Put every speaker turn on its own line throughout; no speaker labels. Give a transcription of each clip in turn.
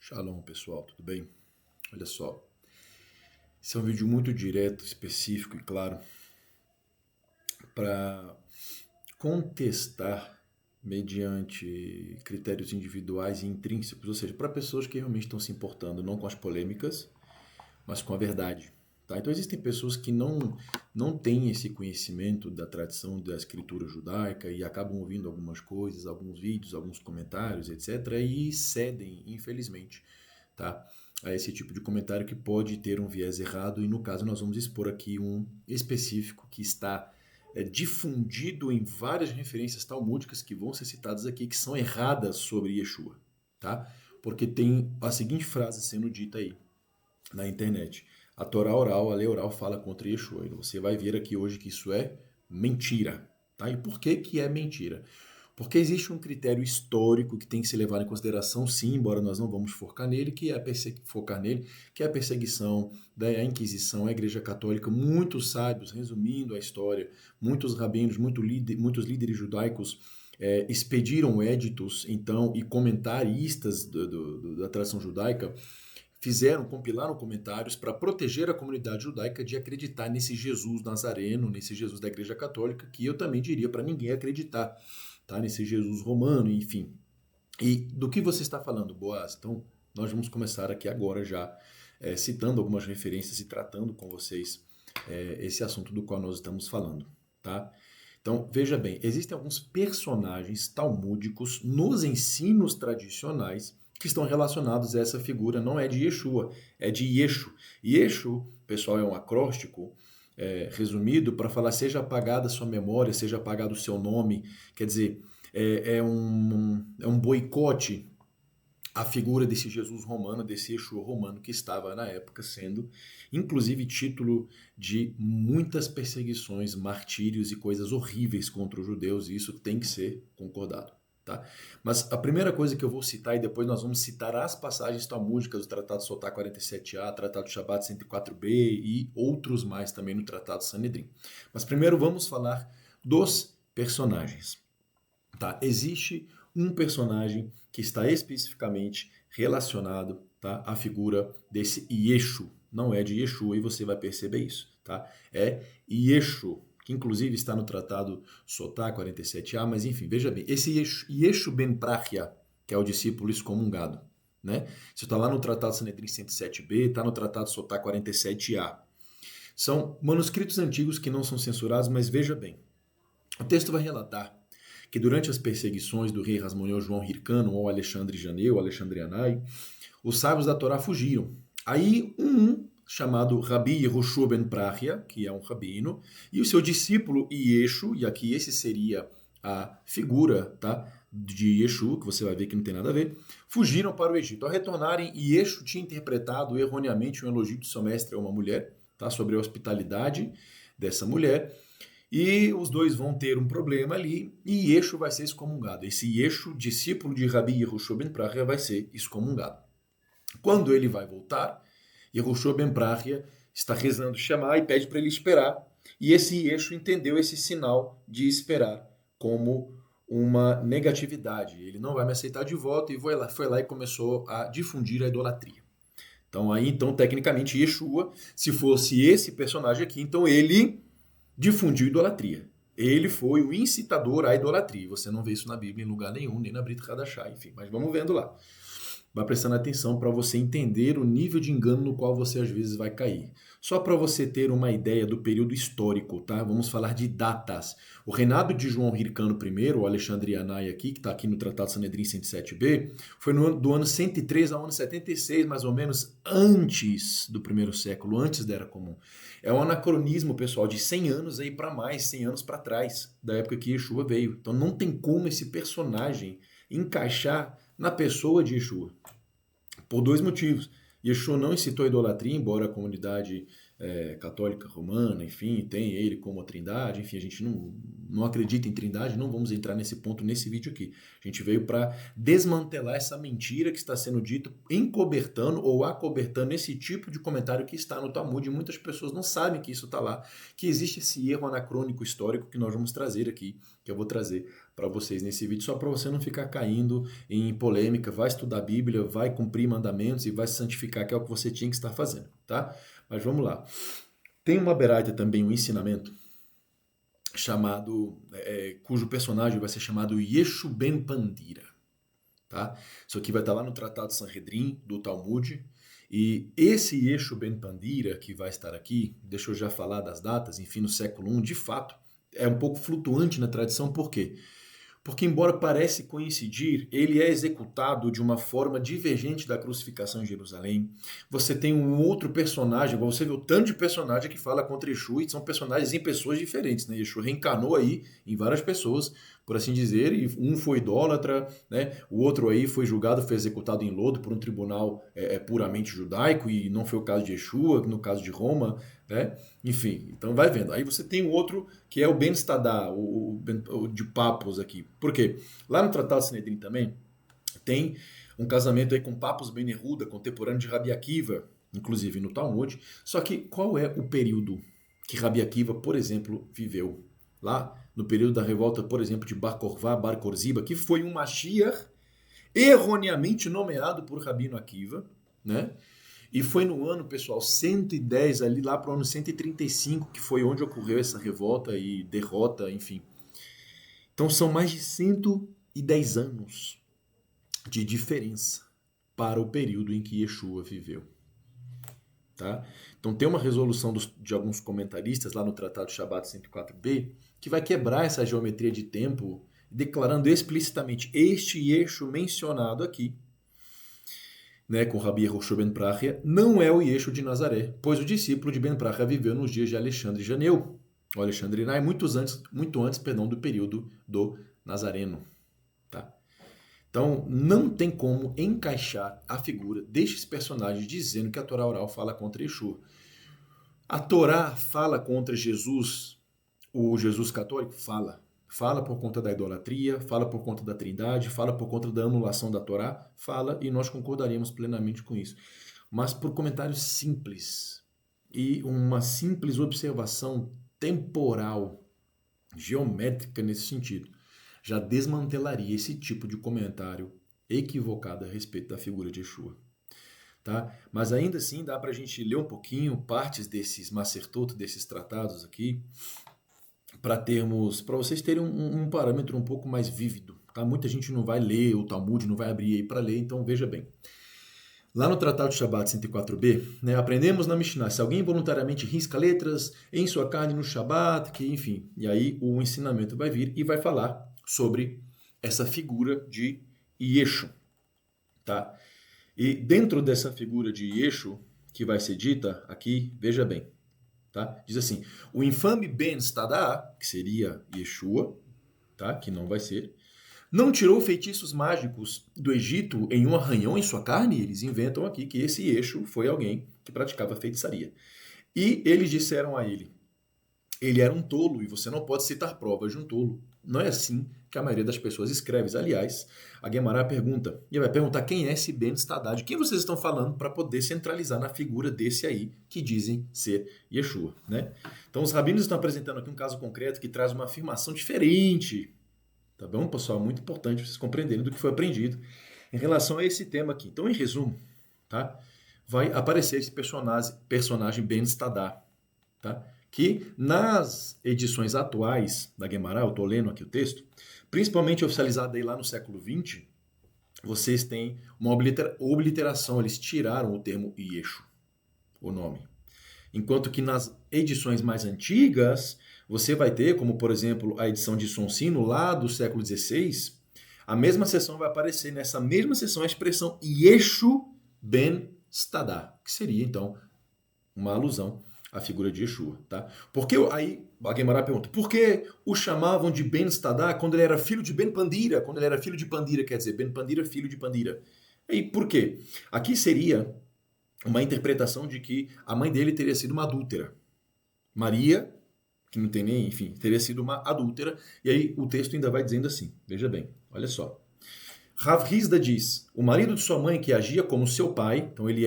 Shalom, pessoal, tudo bem? Olha só, esse é um vídeo muito direto, específico e claro para contestar mediante critérios individuais e intrínsecos, ou seja, para pessoas que realmente estão se importando não com as polêmicas, mas com a verdade. Tá? Então existem pessoas que não têm esse conhecimento da tradição da escritura judaica e acabam ouvindo algumas coisas, alguns vídeos, alguns comentários, etc. e cedem, infelizmente, tá? A esse tipo de comentário que pode ter um viés errado, e no caso nós vamos expor aqui um específico que está difundido em várias referências talmúdicas que vão ser citadas aqui, que são erradas sobre Yeshua, tá? Porque tem a seguinte frase sendo dita aí na internet: a Torá oral, a lei oral fala contra Yeshua. E você vai ver aqui hoje que isso é mentira, tá? E por que que é mentira? Porque existe um critério histórico que tem que ser levado em consideração, sim, embora nós não vamos focar nele, que é a perseguição da Inquisição, a Igreja Católica. Muitos sábios, resumindo a história, muitos rabinos, muitos líderes judaicos expediram éditos, então, e comentaristas da tradição judaica compilaram comentários para proteger a comunidade judaica de acreditar nesse Jesus nazareno, nesse Jesus da Igreja Católica, que eu também diria para ninguém acreditar, tá? Nesse Jesus romano, enfim. E do que você está falando, Boaz? Então, nós vamos começar aqui agora já citando algumas referências e tratando com vocês esse assunto do qual nós estamos falando, tá? Então, veja bem, existem alguns personagens talmúdicos nos ensinos tradicionais que estão relacionados a essa figura. Não é de Yeshua, é de Yeshu. Yeshu, pessoal, é um acróstico resumido para falar seja apagada a sua memória, seja apagado o seu nome. Quer dizer, é um boicote à figura desse Jesus romano, desse Yeshua romano que estava na época sendo, inclusive, título de muitas perseguições, martírios e coisas horríveis contra os judeus, e isso tem que ser concordado. Tá? Mas a primeira coisa que eu vou citar, e depois nós vamos citar as passagens talmúdicas do Tratado Sotá 47a, Tratado Shabat 104b e outros mais também no Tratado Sanedrim. Mas primeiro vamos falar dos personagens. Tá? Existe um personagem que está especificamente relacionado, tá, à figura desse Yeshu. Não é de Yeshua e você vai perceber isso. Tá? É Yeshu, que inclusive está no Tratado Sotá 47a, mas enfim, veja bem, esse Yeshu ben Prachia, que é o discípulo excomungado, né? Isso está lá no Tratado Sanedrim 107b, está no Tratado Sotá 47a. São manuscritos antigos que não são censurados, mas veja bem, o texto vai relatar que durante as perseguições do rei Hasmoneu João Hircano ou Alexandre Janeu, Alexandre Anai, os sábios da Torá fugiram. Aí chamado Rabi Yehoshua ben Prachia, que é um rabino, e o seu discípulo Yeshu, e aqui esse seria a figura, tá, de Yeshu, que você vai ver que não tem nada a ver, fugiram para o Egito. Ao retornarem, Yeshu tinha interpretado erroneamente um elogio de seu mestre a uma mulher, tá, sobre a hospitalidade dessa mulher, e os dois vão ter um problema ali e Yeshu vai ser excomungado. Esse Yeshu, discípulo de Rabi Yehoshua ben Prachia, vai ser excomungado. Quando ele vai voltar, Yehoshua ben Prachia está rezando Shema e pede para ele esperar. E esse Yeshu entendeu esse sinal de esperar como uma negatividade. Ele não vai me aceitar de volta e foi lá e começou a difundir a idolatria. Então, tecnicamente, Yeshua, se fosse esse personagem aqui, então ele difundiu idolatria. Ele foi o incitador à idolatria. Você não vê isso na Bíblia em lugar nenhum, nem na Brit Hadashah, enfim. Mas vamos vendo lá. Vai prestando atenção para você entender o nível de engano no qual você às vezes vai cair. Só para você ter uma ideia do período histórico, tá? Vamos falar de datas. O reinado de João Hircano I, o Alexandre Anai aqui, que está aqui no Tratado Sanedrim 107b, foi do ano 103 ao ano 76, mais ou menos, antes do primeiro século, antes da Era Comum. É um anacronismo, pessoal, de 100 anos aí para mais, 100 anos para trás, da época que Yeshua veio. Então não tem como esse personagem encaixar na pessoa de Yeshua. Por dois motivos. Yeshua não incitou a idolatria, embora a comunidade católica romana, enfim, tem ele como a trindade, enfim, a gente não acredita em trindade, não vamos entrar nesse ponto nesse vídeo aqui. A gente veio para desmantelar essa mentira que está sendo dita, encobertando ou acobertando esse tipo de comentário que está no Talmud, e muitas pessoas não sabem que isso está lá, que existe esse erro anacrônico histórico que nós vamos trazer aqui, que eu vou trazer para vocês nesse vídeo, só para você não ficar caindo em polêmica, vai estudar a Bíblia, vai cumprir mandamentos e vai se santificar, que é o que você tinha que estar fazendo, tá? Mas vamos lá. Tem uma Beraita também, um ensinamento, chamado, cujo personagem vai ser chamado Yeshu ben Pandira, tá? Isso aqui vai estar lá no Tratado Sanhedrin, do Talmud, e esse Yeshu ben Pandira, que vai estar aqui, deixa eu já falar das datas, enfim, no século I, de fato, é um pouco flutuante na tradição, por quê? Porque, embora parece coincidir, ele é executado de uma forma divergente da crucificação em Jerusalém. Você tem um outro personagem, você vê o tanto de personagem que fala contra Yeshua, e são personagens em pessoas diferentes, né? Yeshua reencarnou aí em várias pessoas, por assim dizer, e um foi idólatra, né? O outro aí foi julgado, foi executado em lodo por um tribunal puramente judaico, e não foi o caso de Yeshua, no caso de Roma, né? Enfim, então vai vendo. Aí você tem o outro que é o Ben Stadá, o de Papos aqui. Por quê? Lá no Tratado Sanhedrin também tem um casamento aí com Papos Ben Yehuda, contemporâneo de Rabi Akiva, inclusive no Talmud. Só que qual é o período que Rabi Akiva, por exemplo, viveu? Lá no período da revolta, por exemplo, de Bar Korvá, Bar Korziba, que foi um Mashiach erroneamente nomeado por Rabino Akiva, né? E foi no ano, pessoal, 110, ali lá para o ano 135, que foi onde ocorreu essa revolta e derrota, enfim. Então são mais de 110 anos de diferença para o período em que Yeshua viveu. Tá? Então tem uma resolução de alguns comentaristas lá no Tratado Shabat 104b que vai quebrar essa geometria de tempo, declarando explicitamente este Yeshu mencionado aqui, né, com Rabi Yehoshua ben Prachia, não é o Yeshu de Nazaré, pois o discípulo de Ben Prachia viveu nos dias de Alexandre e Janeu, o Alexandre Inai, muito antes do período do Nazareno. Tá? Então, não tem como encaixar a figura destes personagens dizendo que a Torá oral fala contra Yeshua. A Torá fala contra Jesus, o Jesus católico? Fala. Fala por conta da idolatria, fala por conta da trindade, fala por conta da anulação da Torá, fala, e nós concordaríamos plenamente com isso. Mas por comentários simples e uma simples observação temporal, geométrica nesse sentido, já desmantelaria esse tipo de comentário equivocado a respeito da figura de Yeshua. Tá? Mas ainda assim dá para a gente ler um pouquinho partes desses Masertot, desses tratados aqui, para vocês terem um parâmetro um pouco mais vívido. Tá? Muita gente não vai ler o Talmud, não vai abrir aí para ler, então veja bem. Lá no Tratado de Shabat 104b, né, aprendemos na Mishnah, se alguém voluntariamente risca letras em sua carne no Shabat, que enfim, e aí o ensinamento vai vir e vai falar sobre essa figura de Yeshu. Tá? E dentro dessa figura de Yeshu, que vai ser dita aqui, veja bem, tá? Diz assim, o infame Ben Stadá, que seria Yeshua, tá? Que não vai ser, não tirou feitiços mágicos do Egito em um arranhão em sua carne? Eles inventam aqui que esse Yeshu foi alguém que praticava feitiçaria. E eles disseram a ele era um tolo e você não pode citar provas de um tolo. Não é assim que a maioria das pessoas escreve. Aliás, a Guemará pergunta, e vai perguntar quem é esse Ben Stadá, de quem vocês estão falando para poder centralizar na figura desse aí que dizem ser Yeshua, né? Então os rabinos estão apresentando aqui um caso concreto que traz uma afirmação diferente, tá bom, pessoal? Muito importante vocês compreenderem do que foi aprendido em relação a esse tema aqui. Então, em resumo, tá? Vai aparecer esse personagem Ben Stadá, tá? Que nas edições atuais da Guemará, eu estou lendo aqui o texto, principalmente oficializada aí lá no século XX, vocês têm uma obliteração, eles tiraram o termo Yeshu, o nome. Enquanto que nas edições mais antigas, você vai ter, como por exemplo a edição de Sonsino, lá do século XVI, a mesma seção vai aparecer nessa mesma seção a expressão Yeshu ben Stadá, que seria então uma alusão a figura de Yeshua, tá? Porque aí a Guemará pergunta, por que o chamavam de Ben Stadá quando ele era filho de Ben Pandira? Quando ele era filho de Pandira, quer dizer, Ben Pandira, filho de Pandira. E por quê? Aqui seria uma interpretação de que a mãe dele teria sido uma adúltera. Maria, que não tem nem, enfim, teria sido uma adúltera. E aí o texto ainda vai dizendo assim, veja bem, olha só. Rav Hizda diz, o marido de sua mãe que agia como seu pai, então ele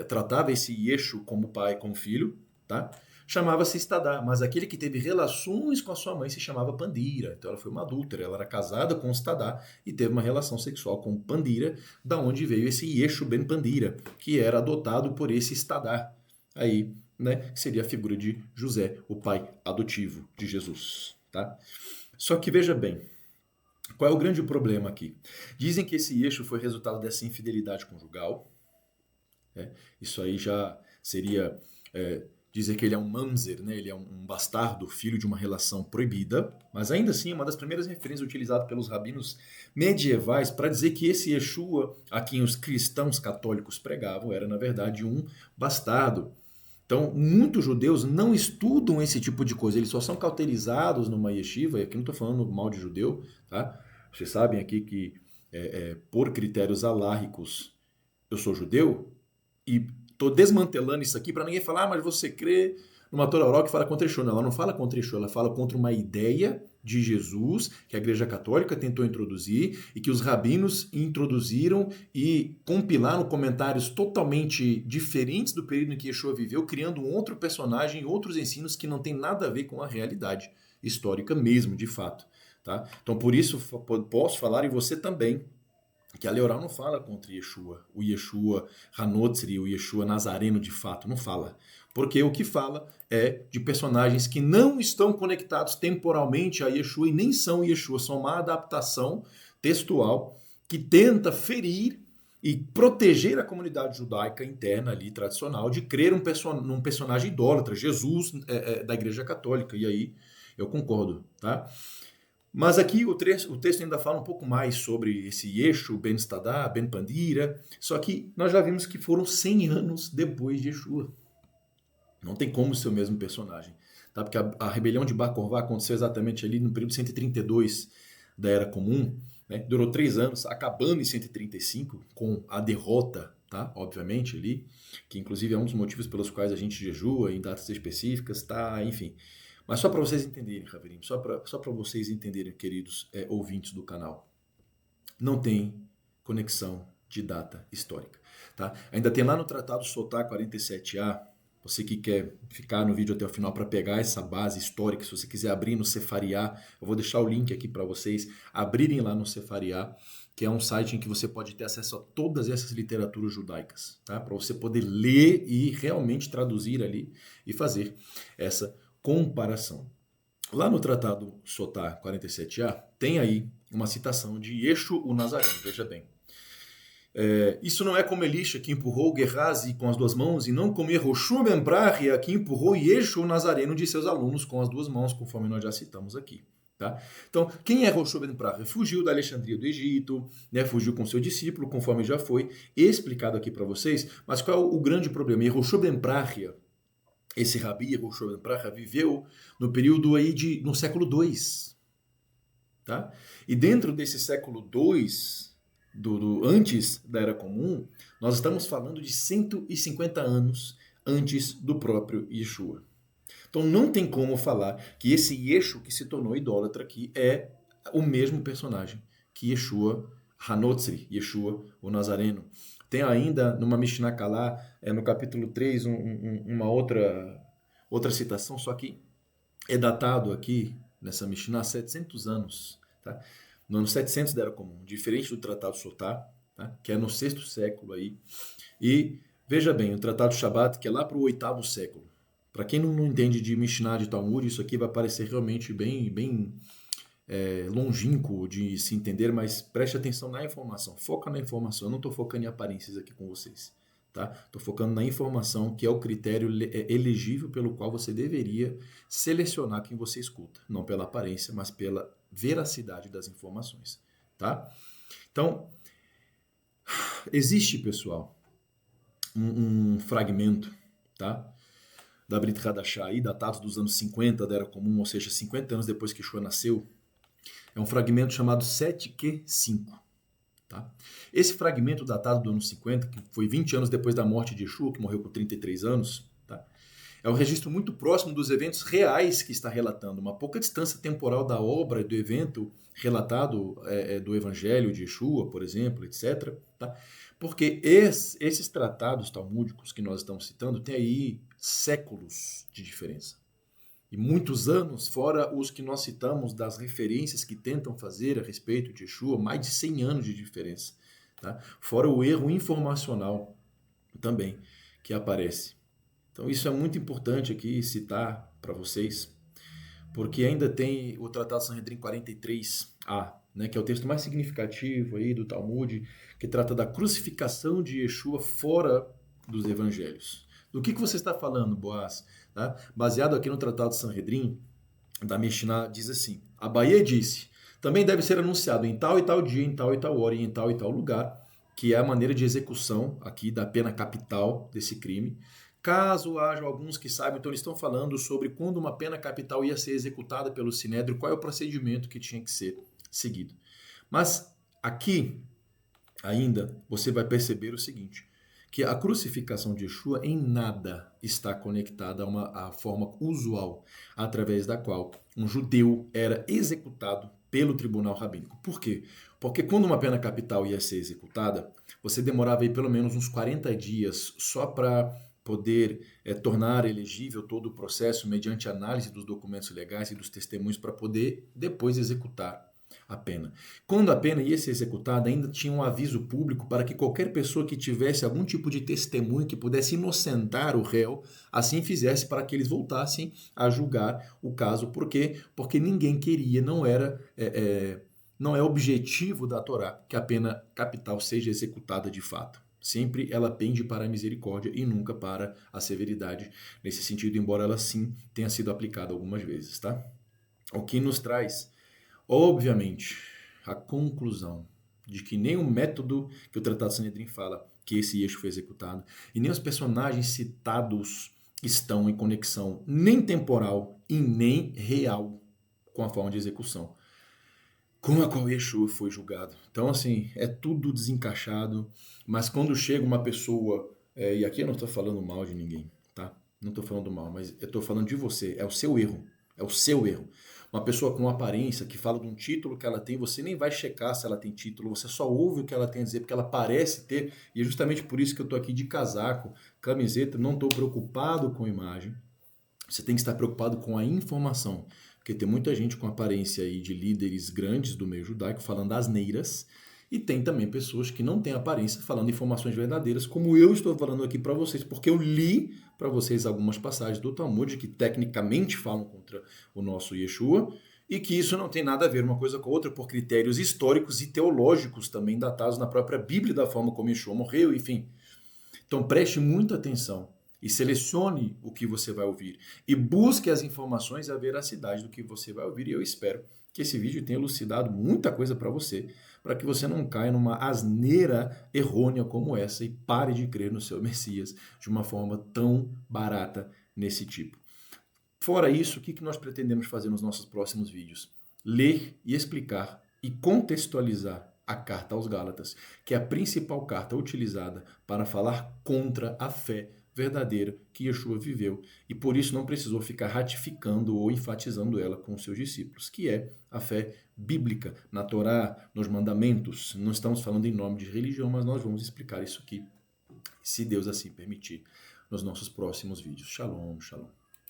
tratava esse Yeshu como pai, como filho, tá? chamava-se Estadá, mas aquele que teve relações com a sua mãe se chamava Pandira. Então ela foi uma adúltera, ela era casada com Estadá e teve uma relação sexual com Pandira, da onde veio esse Yeshu ben Pandira, que era adotado por esse Estadá. Aí, né, seria a figura de José, o pai adotivo de Jesus, tá? Só que veja bem, qual é o grande problema aqui? Dizem que esse Yeshu foi resultado dessa infidelidade conjugal. Isso aí já seria dizer que ele é um mamzer, né? Ele é um bastardo, filho de uma relação proibida, mas ainda assim uma das primeiras referências utilizadas pelos rabinos medievais para dizer que esse Yeshua, a quem os cristãos católicos pregavam, era na verdade um bastardo. Então, muitos judeus não estudam esse tipo de coisa, eles só são cauterizados numa yeshiva, e aqui não estou falando mal de judeu, tá? Vocês sabem aqui que, por critérios alárricos, eu sou judeu, e estou desmantelando isso aqui para ninguém falar, mas você crê numa Torá oral que fala contra Yeshua. Não, ela não fala contra Yeshua, ela fala contra uma ideia de Jesus que a Igreja Católica tentou introduzir e que os rabinos introduziram e compilaram comentários totalmente diferentes do período em que Yeshua viveu, criando um outro personagem, outros ensinos que não tem nada a ver com a realidade histórica mesmo, de fato. Tá? Então, por isso, posso falar, e você também, que a lei oral não fala contra Yeshua, o Yeshua Hanotzri, o Yeshua Nazareno de fato, não fala. Porque o que fala é de personagens que não estão conectados temporalmente a Yeshua e nem são Yeshua, são uma adaptação textual que tenta ferir e proteger a comunidade judaica interna ali, tradicional, de crer num personagem idólatra, Jesus da Igreja Católica. E aí eu concordo, tá? Mas aqui o texto ainda fala um pouco mais sobre esse Yeshu, Ben Stadá, Ben Pandira, só que nós já vimos que foram 100 anos depois de Yeshua. Não tem como ser o mesmo personagem, tá? Porque a rebelião de Bar Kokhba aconteceu exatamente ali no período 132 da Era Comum, né? Durou 3 anos, acabando em 135 com a derrota, tá? Obviamente ali, que inclusive é um dos motivos pelos quais a gente jejua em datas específicas, tá? Enfim. Mas só para vocês entenderem, Raverim, só para vocês entenderem, queridos ouvintes do canal, não tem conexão de data histórica. Tá? Ainda tem lá no Tratado Sotá 47a, você que quer ficar no vídeo até o final para pegar essa base histórica, se você quiser abrir no Sefariá, eu vou deixar o link aqui para vocês abrirem lá no Sefariá, que é um site em que você pode ter acesso a todas essas literaturas judaicas, tá? Para você poder ler e realmente traduzir ali e fazer essa comparação. Lá no Tratado Sotá 47a, tem aí uma citação de Yeshu o Nazareno, veja bem. Isso não é como Elisha, que empurrou Gehazi com as 2 mãos, e não como Yehoshua ben Prahia, que empurrou Yeshu o Nazareno de seus alunos com as 2 mãos, conforme nós já citamos aqui. Tá? Então, quem é Yehoshua ben Prahia? Fugiu da Alexandria do Egito, né? Fugiu com seu discípulo, conforme já foi explicado aqui para vocês, mas qual é o grande problema? Yehoshua ben Prahia, esse Rabi Yehoshua ben Prahia, viveu no período aí no século II. Tá? E dentro desse século II, antes da Era Comum, nós estamos falando de 150 anos antes do próprio Yeshua. Então não tem como falar que esse Yeshu que se tornou idólatra aqui é o mesmo personagem que Yeshua Hanotzri, Yeshua o Nazareno. Tem ainda numa Mishnah Kalá, no capítulo 3, uma outra citação, só que é datado aqui nessa Mishnah 700 anos, tá? No ano 700 da Era Comum, diferente do Tratado Sotá, tá? Que é no 6º século aí. E veja bem, o Tratado Shabat, que é lá para o 8º século. Para quem não entende de Mishnah, de Talmud, isso aqui vai parecer realmente bem longínquo de se entender, mas preste atenção na informação, foca na informação. Eu não estou focando em aparências aqui com vocês, tá? Estou focando na informação, que é o critério elegível pelo qual você deveria selecionar quem você escuta, não pela aparência, mas pela veracidade das informações, tá? Então, existe, pessoal, um fragmento, tá? Da Brit Hadashah aí, datado dos anos 50 da Era Comum, ou seja, 50 anos depois que Yeshua nasceu. É um fragmento chamado 7Q5. Tá? Esse fragmento datado do ano 50, que foi 20 anos depois da morte de Yeshua, que morreu com 33 anos, tá? É um registro muito próximo dos eventos reais que está relatando, uma pouca distância temporal da obra, do evento relatado do Evangelho de Yeshua, por exemplo, etc. Tá? Porque esses tratados talmúdicos que nós estamos citando têm aí séculos de diferença. E muitos anos, fora os que nós citamos das referências que tentam fazer a respeito de Yeshua, mais de 100 anos de diferença. Tá? Fora o erro informacional também que aparece. Então isso é muito importante aqui citar para vocês, porque ainda tem o Tratado Sanhedrin 43a, né, que é o texto mais significativo aí do Talmud, que trata da crucificação de Yeshua fora dos evangelhos. Do que você está falando, Boaz? Tá? Baseado aqui no Tratado Sanhedrin, da Mishnah, diz assim: Abaye disse, também deve ser anunciado em tal e tal dia, em tal e tal hora e em tal lugar, que é a maneira de execução aqui da pena capital desse crime. Caso haja alguns que saibam, então eles estão falando sobre quando uma pena capital ia ser executada pelo Sinédrio, qual é o procedimento que tinha que ser seguido. Mas aqui ainda você vai perceber o seguinte, que a crucificação de Yeshua em nada está conectada à forma usual através da qual um judeu era executado pelo tribunal rabínico. Por quê? Porque quando uma pena capital ia ser executada, você demorava aí pelo menos uns 40 dias só para poder tornar elegível todo o processo mediante análise dos documentos legais e dos testemunhos para poder depois executar a pena. Quando a pena ia ser executada, ainda tinha um aviso público para que qualquer pessoa que tivesse algum tipo de testemunho que pudesse inocentar o réu, assim fizesse para que eles voltassem a julgar o caso. Por quê? Porque ninguém queria, não é objetivo da Torá que a pena capital seja executada de fato. Sempre ela pende para a misericórdia e nunca para a severidade, nesse sentido, embora ela sim tenha sido aplicada algumas vezes, tá? O que nos traz, obviamente, a conclusão de que nem o método que o Tratado Sanhedrin fala que esse eixo foi executado e nem os personagens citados estão em conexão nem temporal e nem real com a forma de execução com a qual Yeshua foi julgado. Então, assim, é tudo desencaixado, mas quando chega uma pessoa, e aqui eu não estou falando mal de ninguém, tá? Não estou falando mal, mas eu estou falando de você, é o seu erro, é o seu erro. Uma pessoa com aparência que fala de um título que ela tem, você nem vai checar se ela tem título, você só ouve o que ela tem a dizer, porque ela parece ter, e é justamente por isso que eu estou aqui de casaco, camiseta, não estou preocupado com imagem. Você tem que estar preocupado com a informação, porque tem muita gente com aparência aí de líderes grandes do meio judaico falando asneiras, e tem também pessoas que não têm aparência falando informações verdadeiras, como eu estou falando aqui para vocês, porque eu li para vocês algumas passagens do Talmud que tecnicamente falam contra o nosso Yeshua, e que isso não tem nada a ver uma coisa com a outra por critérios históricos e teológicos também datados na própria Bíblia da forma como Yeshua morreu, enfim. Então preste muita atenção e selecione o que você vai ouvir e busque as informações e a veracidade do que você vai ouvir. E eu espero que esse vídeo tenha elucidado muita coisa para que você não caia numa asneira errônea como essa e pare de crer no seu Messias de uma forma tão barata nesse tipo. Fora isso, o que nós pretendemos fazer nos nossos próximos vídeos? Ler e explicar e contextualizar a carta aos Gálatas, que é a principal carta utilizada para falar contra a fé verdadeira que Yeshua viveu e por isso não precisou ficar ratificando ou enfatizando ela com os seus discípulos, que é a fé bíblica na Torá, nos mandamentos. Não estamos falando em nome de religião, mas nós vamos explicar isso aqui, se Deus assim permitir, nos nossos próximos vídeos. Shalom, shalom.